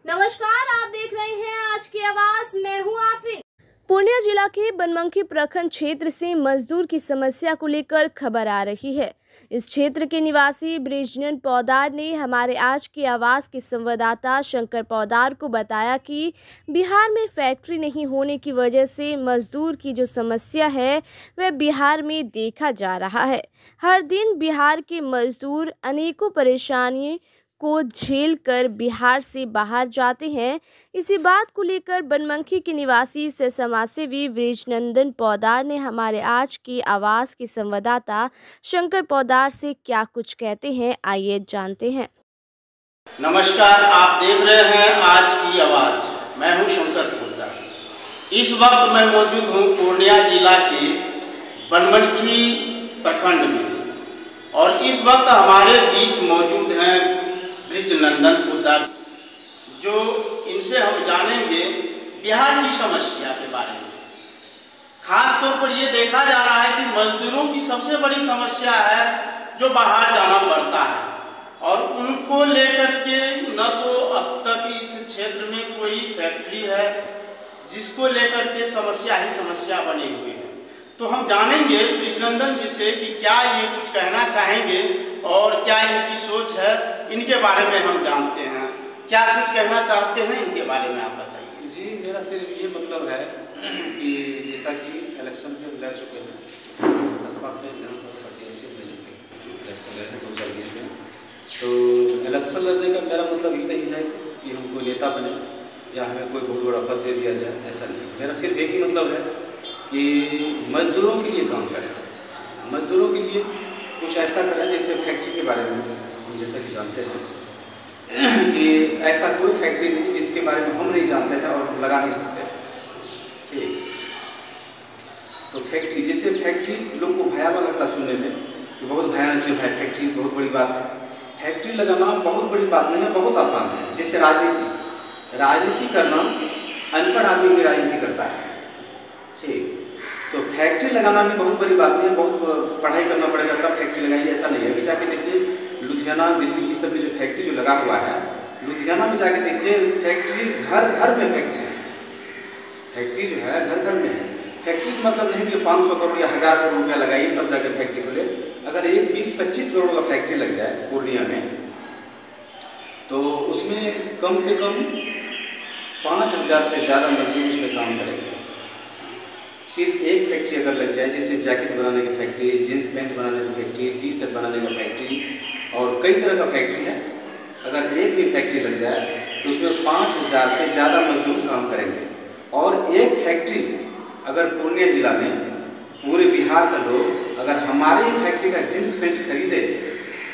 नमस्कार, आप देख रहे हैं आज की आवाज। मैं हूं आफरीन। पूर्णिया जिला के बनमनखी प्रखंड क्षेत्र से मजदूर की समस्या को लेकर खबर आ रही है। इस क्षेत्र के निवासी बृजनंदन पौदार ने हमारे आज की आवाज के संवाददाता शंकर पौदार को बताया कि बिहार में फैक्ट्री नहीं होने की वजह से मजदूर की जो समस्या है वह बिहार में देखा जा रहा है। हर दिन बिहार के मजदूर अनेकों परेशानी को झेल कर बिहार से बाहर जाते हैं। इसी बात को लेकर बनमनखी के निवासी से समाजसेवी बृजनंदन पौदार ने हमारे आज की आवाज के संवाददाता शंकर पौदार से क्या कुछ कहते हैं, आइए जानते हैं। नमस्कार, आप देख रहे हैं आज की आवाज। मैं हूं शंकर पौदार। इस वक्त मैं मौजूद हूं पूर्णिया जिला के बनमनखी प्रखंड में और इस वक्त हमारे बीच मौजूद हैं बृजनंदन पौदार, जो इनसे हम जानेंगे बिहार की समस्या के बारे में। खास तौर पर ये देखा जा रहा है कि मजदूरों की सबसे बड़ी समस्या है जो बाहर जाना पड़ता है और उनको लेकर के न तो अब तक इस क्षेत्र में कोई फैक्ट्री है जिसको लेकर के समस्या ही समस्या बनी हुई है। तो हम जानेंगे बृजनंदन जी से कि क्या ये कुछ कहना चाहेंगे और क्या इनकी सोच है, इनके बारे में हम जानते हैं। क्या कुछ कहना चाहते हैं इनके बारे में आप बताइए। जी, मेरा सिर्फ ये मतलब है कि जैसा कि इलेक्शन में लड़ चुके हैं, बसपा से विधानसभा प्रत्याशी लड़ चुके हैं इलेक्शन लड़ने 2020 में। तो इलेक्शन लड़ने का मेरा मतलब ये नहीं है कि हम कोई नेता बने या हमें कोई बहुत बड़ा पद दे दिया जाए, ऐसा नहीं। मेरा सिर्फ एक ही मतलब है कि मजदूरों के लिए काम करें, मजदूरों के लिए कुछ ऐसा करें जैसे फैक्ट्री के बारे में हम जैसा कि जानते हैं कि ऐसा कोई फैक्ट्री नहीं जिसके बारे में हम नहीं जानते हैं और लगा नहीं सकते। ठीक, तो फैक्ट्री जैसे फैक्ट्री लोग को भयावह लगता सुनने में कि बहुत भयानक चीज़ है, फैक्ट्री बहुत बड़ी बात है। फैक्ट्री लगाना बहुत बड़ी बात नहीं है, बहुत आसान है। जैसे राजनीति करना अनपढ़ आदमी भी राजनीति करता है। ठीक, तो फैक्ट्री लगाना भी बहुत बड़ी बात नहीं है, बहुत पढ़ाई करना पड़ेगा तब फैक्ट्री लगाइए, ऐसा नहीं है। अभी जाके देखिए लुधियाना, दिल्ली, इस सब में जो फैक्ट्री जो लगा हुआ है, लुधियाना में जाके देखिए फैक्ट्री घर घर में फैक्ट्री जो है घर घर में है। फैक्ट्री का मतलब नहीं कि 500 करोड़ या 1000 करोड़ रुपया लगाइए तब जाके फैक्ट्री खोले। अगर एक 20-25 करोड़ का फैक्ट्री लग जाए पूर्णिया में तो उसमें कम से कम 5000 से ज़्यादा मजदूर उसमें काम करेंगे। सिर्फ एक फैक्ट्री अगर लग जाए, जैसे जैकेट बनाने की फैक्ट्री, जीन्स पैंट बनाने की फैक्ट्री, टी शर्ट बनाने का फैक्ट्री और कई तरह का फैक्ट्री है, अगर एक भी फैक्ट्री लग जाए तो उसमें 5000 से ज़्यादा मजदूर काम करेंगे। और एक फैक्ट्री अगर पूर्णिया जिला में पूरे बिहार का लोग अगर हमारे फैक्ट्री का जीन्स पैंट खरीदे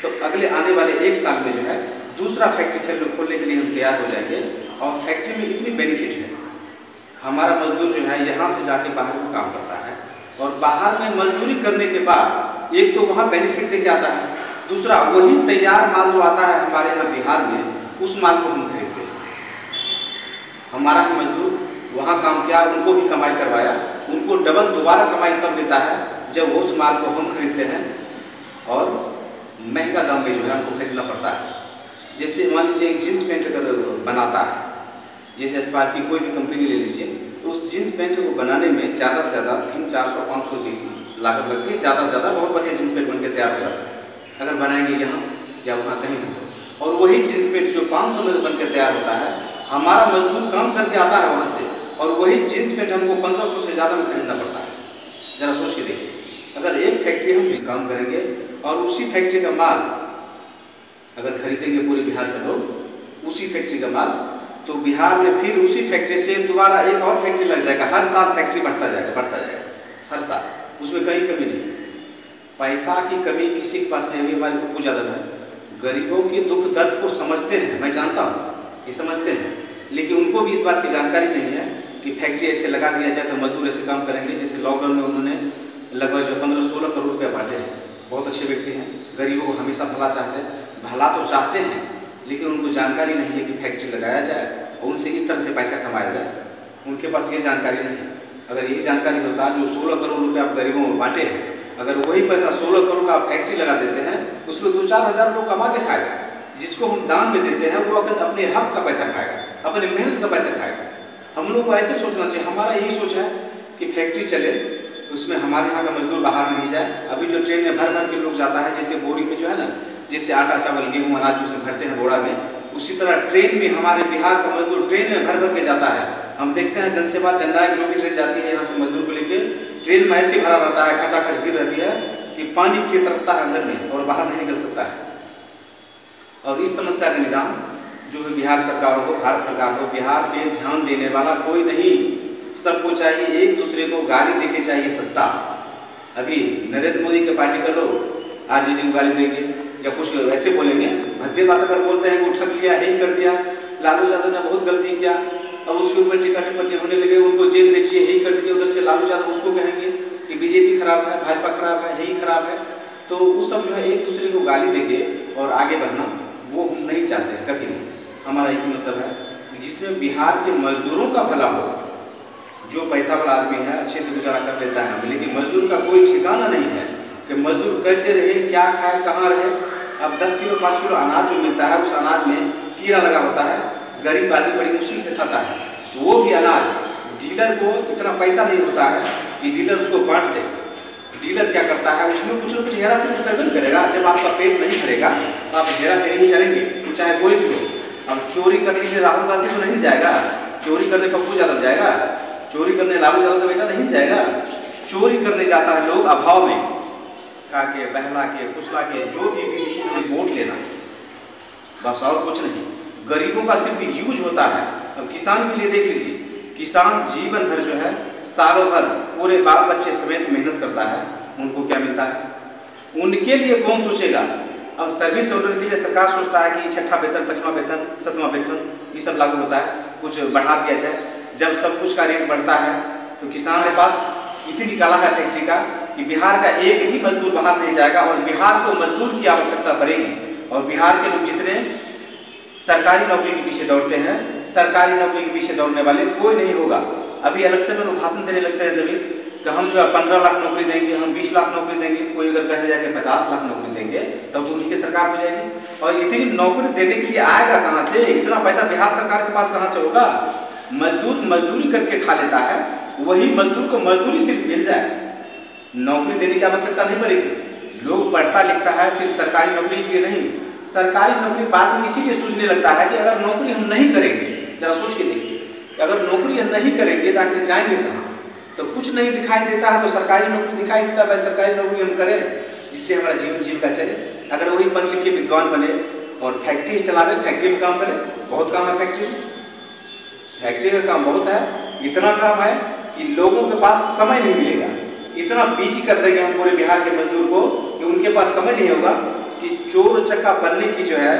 तो अगले आने वाले 1 साल में जो है दूसरा फैक्ट्री खोलने के लिए हम तैयार हो जाएंगे। और फैक्ट्री में इतनी बेनिफिट है, हमारा मजदूर जो है यहाँ से जाके बाहर में काम करता है और बाहर में मजदूरी करने के बाद एक तो वहाँ बेनिफिट देके आता है, दूसरा वही तैयार माल जो आता है हमारे यहाँ बिहार में उस माल को हम खरीदते हैं। हमारा ही मजदूर वहाँ काम किया, उनको भी कमाई करवाया, उनको डबल दोबारा कमाई तब देता है जब उस माल को हम खरीदते हैं और महंगा दाम में जो है हमको खरीदना पड़ता है। जैसे मान लीजिए एक जीन्स पैंट अगर बनाता है, जैसे स्पार्क की कोई भी कंपनी ले लीजिए, तो उस जीन्स पैंट को बनाने में ज़्यादा से ज़्यादा 300-400-500 की लागत लगती है। ज़्यादा से ज़्यादा बहुत बढ़िया जीन्स पैंट बनकर तैयार हो जाता है अगर बनाएंगे यहाँ या वहाँ कहीं भी तो। और वही जीन्स पैंट जो 500 में बनकर तैयार होता है, हमारा मजदूर काम करके आता है वहाँ से और वही जीन्स पैंट हमको 1500 से ज़्यादा में खरीदना पड़ता है। ज़रा सोच के देखिए, अगर एक फैक्ट्री हम भी काम करेंगे और उसी फैक्ट्री का माल अगर खरीदेंगे पूरे बिहार के लोग उसी फैक्ट्री का माल, तो बिहार में फिर उसी फैक्ट्री से दोबारा एक और फैक्ट्री लग जाएगा। हर साल फैक्ट्री बढ़ता जाएगा हर साल, उसमें कहीं कमी नहीं। पैसा की कमी किसी के पास नहीं। अभी हमारे को पूजा दल है, गरीबों के दुख दर्द को समझते हैं, मैं जानता हूँ ये समझते हैं, लेकिन उनको भी इस बात की जानकारी नहीं है कि फैक्ट्री ऐसे लगा दिया जाए तो मजदूर ऐसे काम करेंगे। जैसे लॉकडाउन में उन्होंने लगभग जो 15-16 करोड़ रुपये बांटे हैं। बहुत अच्छे व्यक्ति हैं, गरीबों को हमेशा भला चाहते हैं, भला तो चाहते हैं, लेकिन उनको जानकारी नहीं है कि फैक्ट्री लगाया जाए और उनसे इस तरह से पैसा कमाया जाए। उनके पास ये जानकारी नहीं है। अगर यही जानकारी होता जो 16 करोड़ रुपये आप गरीबों में बांटे हैं, अगर वही पैसा 16 करोड़ का आप फैक्ट्री लगा देते हैं, उसमें 2-4 हज़ार लोग कमा के खाएगा। जिसको हम दान में देते हैं वो अगर अपने हक का पैसा खाएगा, अपने मेहनत का पैसा खाएगा। हम लोग को ऐसे सोचना चाहिए। हमारा यही सोच है कि फैक्ट्री चले, उसमें हमारे यहाँ का मजदूर बाहर नहीं जाए। अभी जो ट्रेन में भर भर के लोग जाता है, जैसे बोरी में जो है ना, जैसे आटा चावल गेहूँ अनाज उसमें भरते हैं बोरा में, उसी तरह ट्रेन में हमारे बिहार का मजदूर ट्रेन में भर भर के जाता है। हम देखते हैं जनसेवा जननायक जो भी ट्रेन जाती है यहाँ से मजदूर को लेके, ट्रेन में ऐसे भरा रहता है, खचाखच भीड़ रहती है कि पानी के लिए तरसता है अंदर में और बाहर नहीं निकल सकता है। और इस समस्या का निदान जो है बिहार सरकार हो, भारत सरकार हो, बिहार पे ध्यान देने वाला कोई नहीं। सबको चाहिए एक दूसरे को गाली देके चाहिए सत्ता। अभी नरेंद्र मोदी के पार्टी का लोग आरजेडी को गाली देंगे या कुछ ऐसे बोलेंगे, भद्दे बात अगर बोलते हैं कि ठग लिया, यही कर दिया, लालू यादव ने बहुत गलती किया, अब उसके ऊपर टीका टिप्पणी होने लगे, उनको जेल भेजिए, यही कर दीजिए। उधर से लालू यादव उसको कहेंगे कि बीजेपी खराब है, भाजपा खराब है, यही खराब है। तो वो सब जो है एक दूसरे को गाली देके और आगे बढ़ना वो हम नहीं चाहते हैं, कभी नहीं। हमारा एक मतलब है जिसमें बिहार के मजदूरों का भला हो। जो पैसा वाला आदमी है अच्छे से गुजारा कर लेता है, लेकिन मजदूर का कोई ठिकाना नहीं है कि मजदूर कैसे रहे, क्या खाए, कहाँ रहे। अब 10 किलो 5 किलो अनाज जो मिलता है, उस अनाज में कीड़ा लगा होता है, गरीब आदमी बड़ी मुश्किल से खाता है। वो भी अनाज डीलर को इतना पैसा नहीं होता है कि डीलर उसको बांट दे। डीलर क्या करता है, उसमें कुछ न कुछ हेरा फेरी करबे नहीं करेगा। जब आपका पेट नहीं भरेगा तो आप हेरा फेरी ही करेंगे, तो चाहे कोई भी हो। अब चोरी करने के लिए राहुल गांधी तो नहीं जाएगा, चोरी करने पप्पू यादव जाएगा, चोरी करने लालू यादव का बेटा नहीं जाएगा। चोरी करने जाता है लोग अभाव में, खा के बहला के फुसला के जो भी वोट लेना, बस और कुछ नहीं। गरीबों का सिर्फ यूज होता है। अब किसान के लिए देख लीजिए, किसान जीवन भर जो है, सालों भर पूरे बाल बच्चे समेत मेहनत करता है, उनको क्या मिलता है? उनके लिए कौन सोचेगा? अब सर्विस ऑर्डर के लिए सरकार सोचता है कि 6ठा वेतन, 5वां वेतन, 7वां वेतन ये सब लागू होता है, कुछ बढ़ा दिया जाए। जब सब कुछ का रेट बढ़ता है तो किसान के पास इतनी कला है फैक्ट्री का कि बिहार का एक भी मजदूर बाहर नहीं जाएगा और बिहार को मजदूर की आवश्यकता पड़ेगी। और बिहार के लोग जितने सरकारी नौकरी के पीछे दौड़ते हैं, सरकारी नौकरी के पीछे दौड़ने वाले कोई नहीं होगा। अभी इलेक्शन में लोग भाषण देने लगते हैं सभी कि हम जो है 15 लाख नौकरी देंगे, हम 20 लाख नौकरी देंगे। कोई अगर कहने जाके 50 लाख नौकरी देंगे तब तो उन्हीं की सरकार हो जाएगी। और इतनी नौकरी देने के लिए आएगा कहाँ से? इतना पैसा बिहार सरकार के पास कहाँ से होगा? मजदूर मजदूरी करके खा लेता है, वही मजदूर को मजदूरी सिर्फ मिल जाए, नौकरी देने की आवश्यकता नहीं पड़ेगी। लोग पढ़ता लिखता है सिर्फ सरकारी नौकरी के लिए नहीं, सरकारी नौकरी बाद में इसीलिए सोचने लगता है कि अगर नौकरी हम नहीं करेंगे, जरा सोच के देखिए, अगर नौकरी हम नहीं करेंगे तो आखिर जाएंगे कहाँ? तो कुछ नहीं दिखाई देता है तो सरकारी नौकरी दिखाई देता है, सरकारी नौकरी हम करें जिससे हमारा जीविका चले। अगर वही पढ़ लिख के विद्वान बने और फैक्ट्री चलावे, फैक्ट्री में काम करें, बहुत काम है फैक्ट्री में, फैक्ट्री का काम बहुत है, इतना काम है कि लोगों के पास समय नहीं मिलेगा। इतना बिजी कर देंगे हम पूरे बिहार के मजदूर को कि उनके पास समय नहीं होगा कि चोर चक्का बनने की जो है,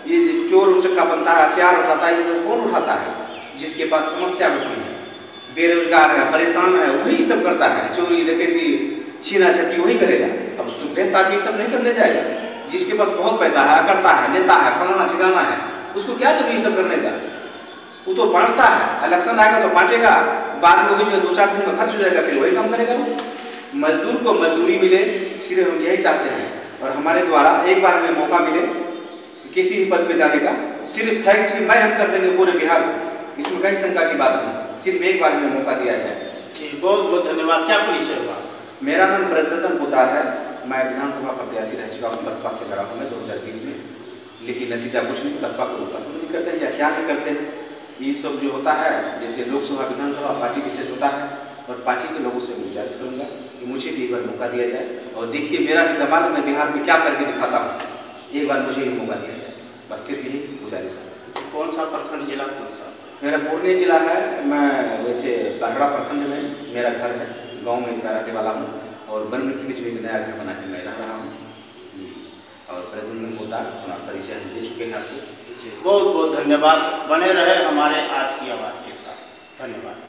ये चोर चक्का बनता है, हथियार उठाता है, इसे कौन उठाता है? जिसके पास समस्या होती है, बेरोजगार है, परेशान है, वही सब करता है। चोरी डकैती छीना झपटी वही करेगा। अब सुबह आदमी सब नहीं करने जाएगा। जिसके पास बहुत पैसा है, करता है, नेता है, फलाना ठिकाना है, उसको क्या जरूरी सब करने का? वो तो बांटता है, इलेक्शन आएगा तो बांटेगा, बाद में वही जो 2-4 दिन में खर्च हो जाएगा, फिर वही काम करेगा। मजदूर को मजदूरी मिले, सिर्फ हम यही चाहते हैं। और हमारे द्वारा एक बार हमें मौका मिले किसी भी पद पे जाने का, सिर्फ फैक्ट्री में हम कर देंगे पूरे बिहार में, इसमें कहीं शंका की बात नहीं। सिर्फ एक बार हमें मौका दिया जाए। जी, बहुत बहुत धन्यवाद। क्या परिचय हुआ? मेरा नाम ब्रजरतन पोदार है। मैं विधानसभा प्रत्याशी रह चुका हूँ, बसपा से लड़ा हूँ मैं 2020 में, लेकिन नतीजा कुछ नहीं। बसपा को पसंद नहीं करते हैं या क्या नहीं करते हैं, ये सब जो होता है, जैसे लोकसभा विधानसभा पार्टी विशेष होता है। और पार्टी के लोगों से गुजारिश करूंगा कि मुझे भी एक बार मौका दिया जाए। और देखिए, मेरा भी कमाल है, मैं बिहार में क्या करके दिखाता हूँ, एक बार मुझे ही मौका दिया जाए, बस सिर्फ यही गुजारिश है। कौन सा प्रखंड, जिला कौन सा? मेरा पूर्णिया जिला है। मैं वैसे बहरा प्रखंड में मेरा घर है, गाँव में रहने वाला हूँ। और बनमुखी में जो एक नया घर बना के मैं रह रहा हूँ जी। और ब्रजरतन पोदार अपना परिचय दे चुके हैं आपको। बहुत बहुत धन्यवाद। बने रहे हमारे आज की आवाज़ के साथ। धन्यवाद।